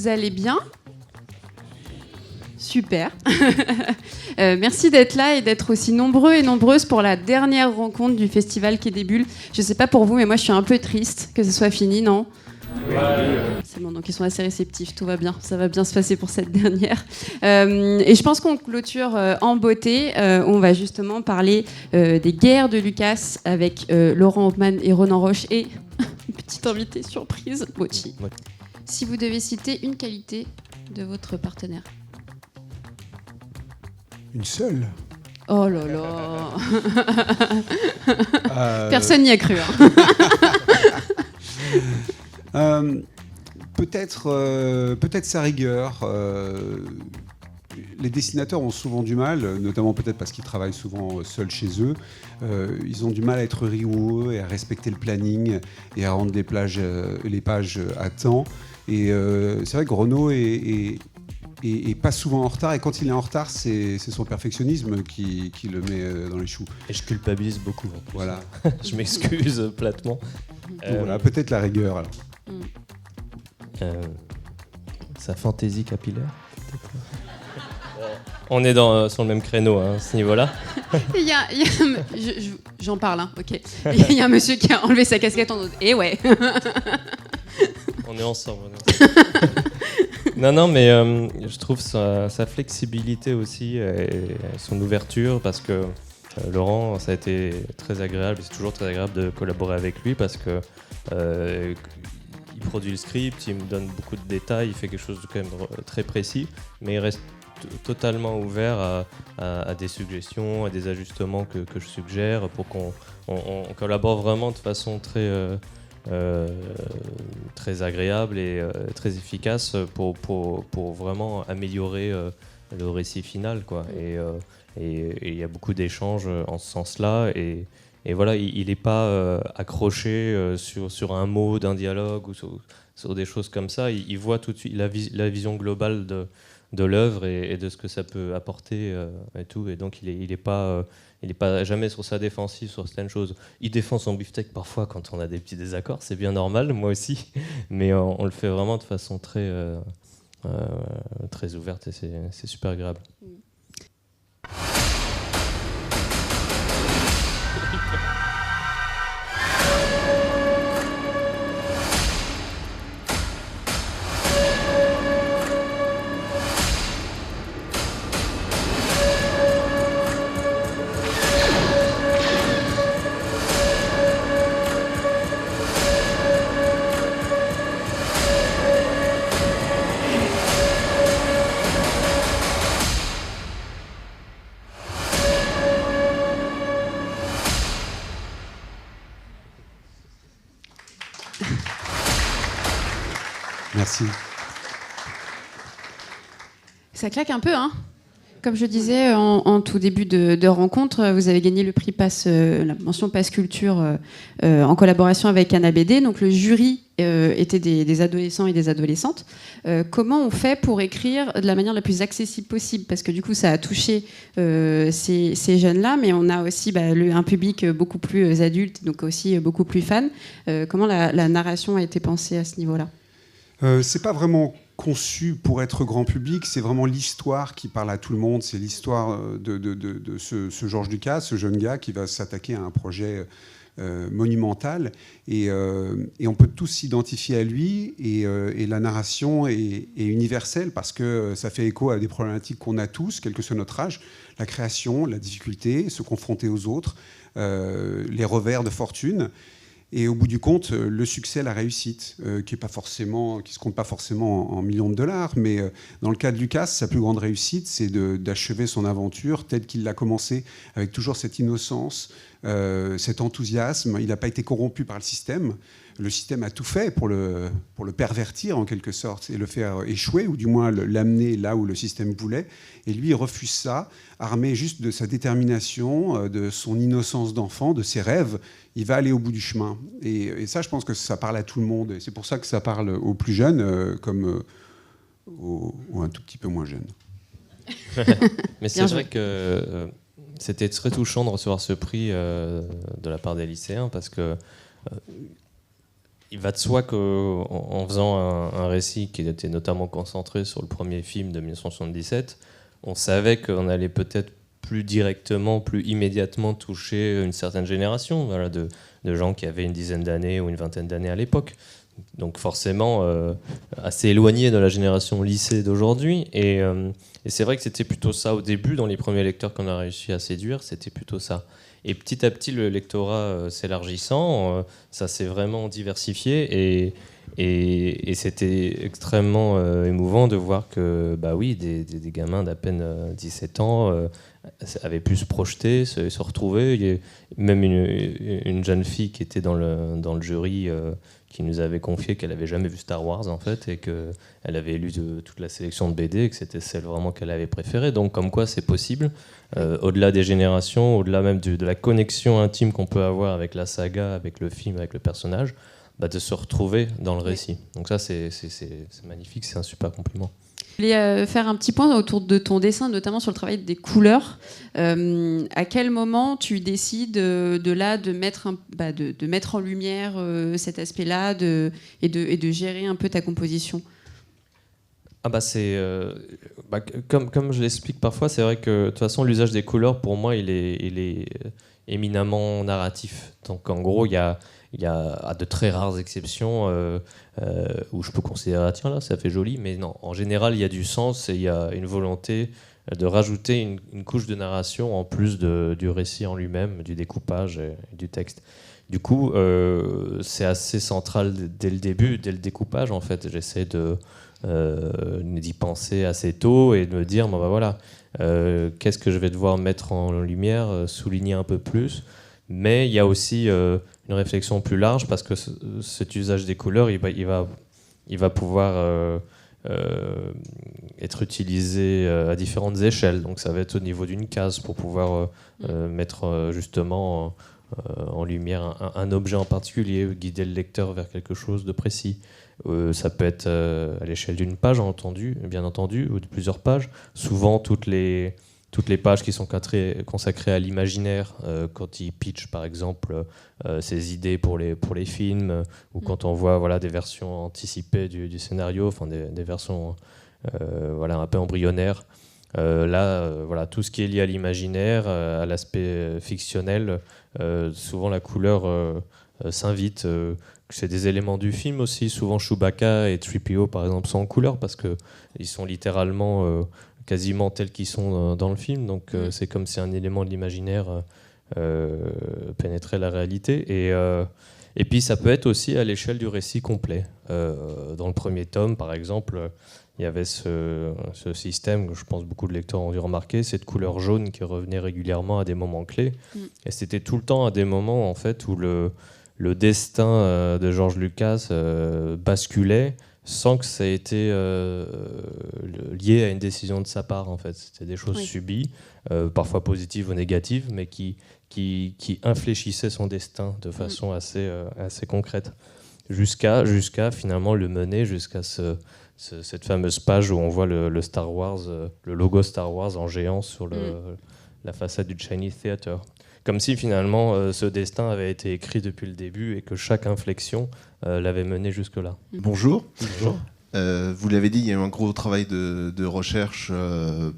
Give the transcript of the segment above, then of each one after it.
vous allez bien ? Super. Merci d'être là et d'être aussi nombreux et nombreuses pour la dernière rencontre du festival Quai des Bulles. Je ne sais pas pour vous, mais moi je suis un peu triste que ce soit fini, non ? C'est bon, donc ils sont assez réceptifs, tout va bien, ça va bien se passer pour cette dernière. Et je pense qu'on clôture en beauté. On va justement parler des guerres de Lucas avec Laurent Hauptmann et Ronan Roche et une petite invitée surprise, Mochi. Si vous devez citer une qualité de votre partenaire. Une seule ? Oh là là. Personne n'y a cru. Peut-être sa rigueur. Les dessinateurs ont souvent du mal, notamment peut-être parce qu'ils travaillent souvent seuls chez eux. Ils ont du mal à être rigoureux et à respecter le planning et à rendre les pages à temps. Et c'est vrai que Renaud est pas souvent en retard, et quand il est en retard, c'est son perfectionnisme qui le met dans les choux. Et je culpabilise beaucoup. Voilà. Je m'excuse platement. Voilà, peut-être la rigueur alors. Sa fantaisie capillaire, peut-être. On est sur le même créneau à ce niveau-là. J'en parle, hein, ok. Il y a un monsieur qui a enlevé sa casquette en mode « Eh ouais !» On est ensemble. Non, mais je trouve sa flexibilité aussi et son ouverture, parce que Laurent, ça a été très agréable, c'est toujours très agréable de collaborer avec lui, parce que il produit le script, il me donne beaucoup de détails, il fait quelque chose de quand même très précis, mais il reste totalement ouvert à des suggestions, à des ajustements que je suggère, pour qu'on collabore vraiment de façon très agréable et très efficace pour vraiment améliorer le récit final, quoi. Et il y a beaucoup d'échanges en ce sens-là, et voilà, il n'est pas accroché sur un mot d'un dialogue ou sur des choses comme ça. Il voit tout de suite la vision globale de l'œuvre et de ce que ça peut apporter et tout, et donc il est pas jamais sur sa défensive sur certaines choses. Il défend son beefsteak parfois quand on a des petits désaccords, c'est bien normal, moi aussi, mais on le fait vraiment de façon très ouverte, et c'est super agréable. Merci. Ça claque un peu, hein. Comme je disais en tout début de rencontre, vous avez gagné le prix la mention Pass Culture en collaboration avec Anna BD. Donc le jury était des adolescents et des adolescentes. Comment on fait pour écrire de la manière la plus accessible possible ? Parce que du coup, ça a touché ces jeunes-là, mais on a aussi un public beaucoup plus adulte, donc aussi beaucoup plus fan. Comment la narration a été pensée à ce niveau-là ? C'est pas vraiment conçu pour être grand public, c'est vraiment l'histoire qui parle à tout le monde, c'est l'histoire de ce Georges Lucas, ce jeune gars qui va s'attaquer à un projet monumental, et on peut tous s'identifier à lui, et la narration est universelle, parce que ça fait écho à des problématiques qu'on a tous, quel que soit notre âge, la création, la difficulté, se confronter aux autres, les revers de fortune. Et au bout du compte, le succès, la réussite, qui se compte pas forcément en millions de dollars, mais dans le cas de Lucas, sa plus grande réussite, c'est d'achever son aventure telle qu'il l'a commencée, avec toujours cette innocence, cet enthousiasme. Il n'a pas été corrompu par le système. Le système a tout fait pour le pervertir, en quelque sorte, et le faire échouer, ou du moins l'amener là où le système voulait. Et lui, il refuse ça, armé juste de sa détermination, de son innocence d'enfant, de ses rêves. Il va aller au bout du chemin. Et ça, je pense que ça parle à tout le monde. Et c'est pour ça que ça parle aux plus jeunes comme aux un tout petit peu moins jeunes. Mais c'est vrai que c'était très touchant de recevoir ce prix de la part des lycéens, parce que il va de soi qu'en faisant un récit qui était notamment concentré sur le premier film de 1977, on savait qu'on allait peut-être plus directement, plus immédiatement toucher une certaine génération, voilà, de gens qui avaient une dizaine d'années ou une vingtaine d'années à l'époque. Donc forcément assez éloigné de la génération lycée d'aujourd'hui. Et c'est vrai que c'était plutôt ça au début, dans les premiers lecteurs qu'on a réussi à séduire, c'était plutôt ça. Et petit à petit, le lectorat s'élargissant, ça s'est vraiment diversifié et c'était extrêmement émouvant de voir que bah oui, des gamins d'à peine 17 ans avaient pu se projeter, se retrouver. Il y a même une jeune fille qui était dans le jury qui nous avait confié qu'elle n'avait jamais vu Star Wars en fait, et qu'elle avait lu toute la sélection de BD et que c'était celle vraiment qu'elle avait préférée. Donc comme quoi c'est possible, au-delà des générations, au-delà même de la connexion intime qu'on peut avoir avec la saga, avec le film, avec le personnage, bah, de se retrouver dans le récit. Donc ça c'est magnifique, c'est un super compliment. Je voulais faire un petit point autour de ton dessin, notamment sur le travail des couleurs. À quel moment tu décides de mettre en lumière cet aspect-là et de gérer un peu ta composition ? Ah bah c'est comme je l'explique parfois, c'est vrai que de toute façon l'usage des couleurs pour moi il est éminemment narratif. Donc en gros il y a à de très rares exceptions où je peux considérer tiens là ça fait joli, mais non, en général il y a du sens et il y a une volonté de rajouter une couche de narration en plus du récit en lui-même, du découpage et du texte. Du coup c'est assez central dès le début, dès le découpage en fait. J'essaie d'y penser assez tôt et de me dire bon bah voilà, qu'est-ce que je vais devoir mettre en lumière, souligner un peu plus. Mais il y a aussi une réflexion plus large parce que cet usage des couleurs, il va pouvoir être utilisé à différentes échelles. Donc ça va être au niveau d'une case pour pouvoir mettre justement en lumière un objet en particulier, guider le lecteur vers quelque chose de précis. Ça peut être à l'échelle d'une page, bien entendu, ou de plusieurs pages. Souvent, toutes les pages qui sont consacrées à l'imaginaire, quand il pitch par exemple ses idées pour les films, ou quand on voit voilà, des versions anticipées du scénario, enfin des versions voilà, un peu embryonnaires. Voilà, tout ce qui est lié à l'imaginaire, à l'aspect fictionnel, souvent la couleur s'invite. C'est des éléments du film aussi. Souvent Chewbacca et 3PO par exemple sont en couleur parce qu'ils sont littéralement quasiment tels qu'ils sont dans le film, donc c'est comme si un élément de l'imaginaire pénétrait la réalité. Et puis ça peut être aussi à l'échelle du récit complet. Dans le premier tome, par exemple, il y avait ce système que je pense beaucoup de lecteurs ont dû remarquer, cette couleur jaune qui revenait régulièrement à des moments clés. Et c'était tout le temps à des moments en fait, où le destin de George Lucas basculait sans que ça ait été lié à une décision de sa part. En fait. C'était des choses subies, parfois positives ou négatives, mais qui infléchissaient son destin de façon assez concrète, jusqu'à finalement le mener jusqu'à cette fameuse page où on voit le Star Wars, le logo Star Wars en géant sur la façade du Chinese Theatre. Comme si finalement ce destin avait été écrit depuis le début et que chaque inflexion l'avait mené jusque-là. Bonjour. Bonjour. Vous l'avez dit, il y a eu un gros travail de recherche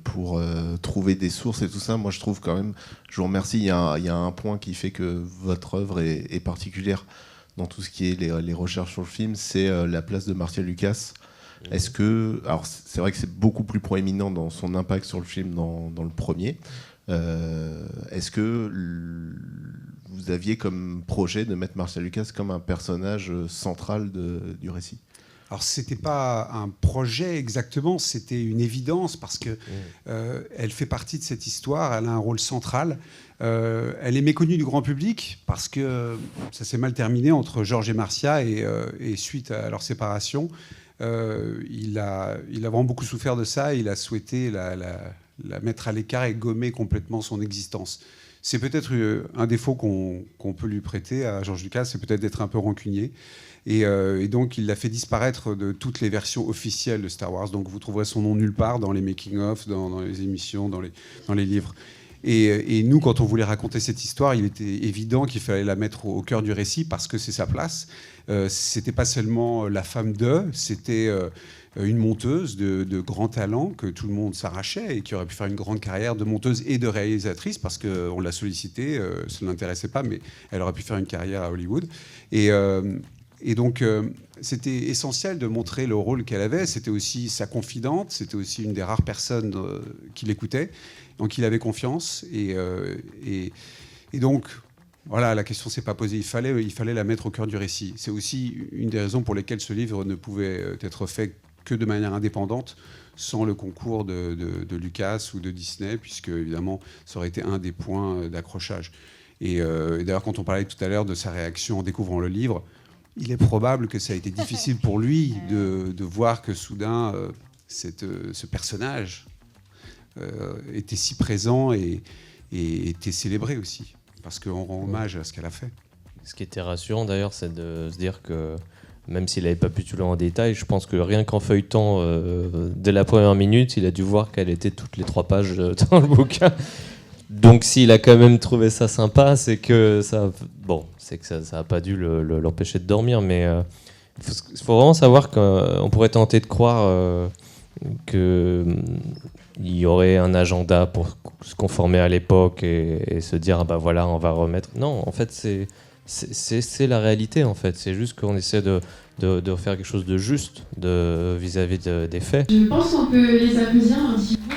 pour trouver des sources et tout ça. Moi, je trouve quand même, je vous remercie, il y a un point qui fait que votre œuvre est particulière dans tout ce qui est les recherches sur le film, c'est la place de Marcia Lucas. Est-ce que, alors c'est vrai que c'est beaucoup plus proéminent dans son impact sur le film dans le premier. Est-ce que vous aviez comme projet de mettre Marcia Lucas comme un personnage central du récit ? Alors c'était pas un projet exactement, c'était une évidence parce que elle fait partie de cette histoire, elle a un rôle central. Elle est méconnue du grand public parce que ça s'est mal terminé entre George et Marcia et suite à leur séparation, il a vraiment beaucoup souffert de ça. Il a souhaité la mettre à l'écart et gommer complètement son existence. C'est peut-être un défaut qu'on peut lui prêter à George Lucas, c'est peut-être d'être un peu rancunier. Et donc, il l'a fait disparaître de toutes les versions officielles de Star Wars. Donc, vous trouverez son nom nulle part dans les making-of, dans les émissions, dans les livres. Et nous, quand on voulait raconter cette histoire, il était évident qu'il fallait la mettre au cœur du récit parce que c'est sa place. C'était pas seulement la femme de, c'était une monteuse de grand talent que tout le monde s'arrachait et qui aurait pu faire une grande carrière de monteuse et de réalisatrice parce qu'on l'a sollicitée, ça ne l'intéressait pas, mais elle aurait pu faire une carrière à Hollywood. Et donc, c'était essentiel de montrer le rôle qu'elle avait. C'était aussi sa confidente, c'était aussi une des rares personnes qui l'écoutait, donc il avait confiance. Et donc, voilà, la question ne s'est pas posée. Il fallait la mettre au cœur du récit. C'est aussi une des raisons pour lesquelles ce livre ne pouvait être fait que de manière indépendante, sans le concours de Lucas ou de Disney, puisque, évidemment, ça aurait été un des points d'accrochage. Et d'ailleurs, quand on parlait tout à l'heure de sa réaction en découvrant le livre, il est probable que ça a été difficile pour lui de voir que soudain, ce personnage était si présent et était célébré aussi, parce qu'on rend hommage à ce qu'elle a fait. Ce qui était rassurant d'ailleurs, c'est de se dire que même s'il n'avait pas pu tout le en détail, je pense que rien qu'en feuilletant dès la première minute, il a dû voir qu'elle était toutes les 3 pages dans le bouquin. Donc s'il a quand même trouvé ça sympa, c'est que ça n'a pas dû l'empêcher de dormir. Mais il faut vraiment savoir qu'on pourrait tenter de croire qu'il y aurait un agenda pour se conformer à l'époque et se dire bah voilà, on va remettre. Non, en fait c'est la réalité en fait. C'est juste qu'on essaie de faire quelque chose de juste vis-à-vis des faits. Je pense qu'on peut les applaudir un petit peu.